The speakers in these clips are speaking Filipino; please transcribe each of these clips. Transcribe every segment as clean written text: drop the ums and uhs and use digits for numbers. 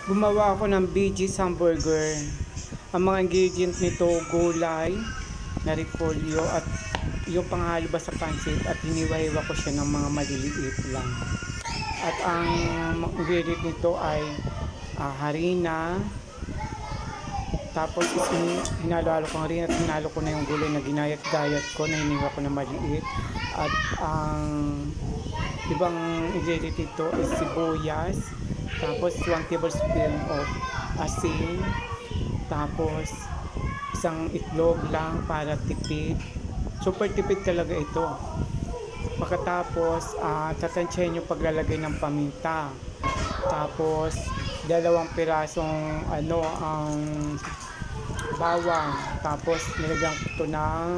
Gumawa ako ng BG's hamburger. Ang mga ingredient nito, gulay, na repolyo at yung panghalo ba sa pansit at hiniwa-hiwa ko siya ng mga maliliit lang. At ang ingredient nito ay harina, tapos hinalo-halo ko harina at hinalo ko na yung gulay na ginayat-gayat ko na hiniwa ko na maliit. At ang ibang ingredient nito is sibuyas, tapos 1 tablespoon of asin, tapos isang itlog lang para tipid. Super tipid talaga ito. Pagkatapos, tatansyahin yung paglalagay ng paminta. Tapos, 2 pirasong ang bawang. Tapos, nilagyan ko ito ng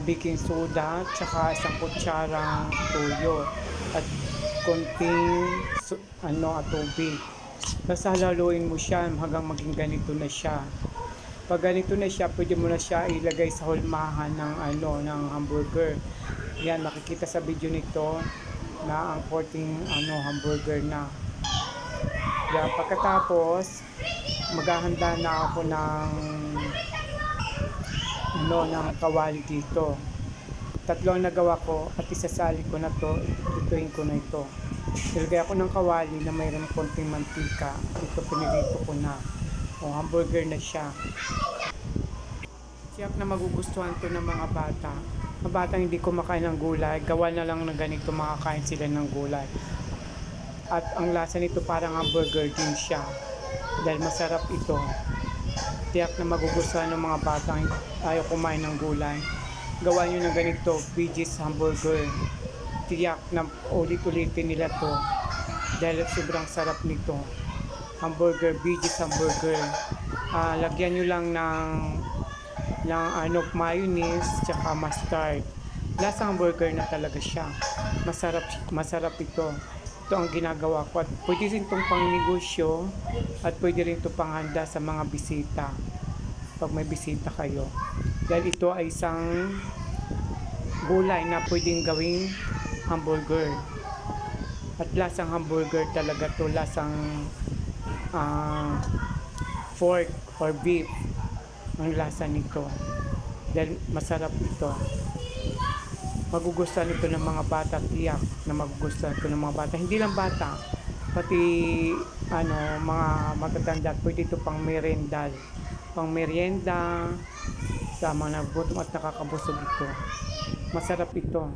baking soda, tsaka 1 kutsarang toyo at konting tubig. Tapos haluin mo siya hanggang maging ganito na siya. Pag ganito na siya, pwede mo na siya ilagay sa hulmahan ng hamburger. Yan, makikita sa video nito na ang porting hamburger na. Yan, pagkatapos maghahanda na ako ng kawali dito. 3 ang nagawa ko at isasali ko na to, itutuin ko na ito. Nilagay ako ng kawali na mayroon konting mantika. Ito pinilito ko na. Hamburger na siya. Siyak na magugustuhan to ng mga bata. Mga batang hindi kumakain ng gulay, gawa na lang ng ganito, makakain sila ng gulay. At ang lasa nito parang hamburger din siya. Dahil masarap ito. Tiyak na magugustuhan ng mga batang ayaw kumain ng gulay. Gawa nyo ng ganito, BG's hamburger. Tiyak na ulit-ulitin nila to. Dahil sobrang sarap nito. Hamburger, BG's hamburger. Lagyan nyo lang ng mayonnaise tsaka mustard. Lasang hamburger na talaga siya. Masarap ito. Ito ang ginagawa ko. At pwede rin itong pang negosyo at pwede rin itong panghanda sa mga bisita pag may bisita kayo. Dahil ito ay isang gulay na pwedeng gawing hamburger. At lasang hamburger talaga to, lasang pork or beef ang lasa nito. Dahil masarap ito. Magugustuhan ito ng mga bata, tiyak na magugustuhan ito ng mga bata. Hindi lang bata, pati mga matatanda, pwede ito pang merienda sa mga nagugutom at nakakabusog ito. Masarap ito.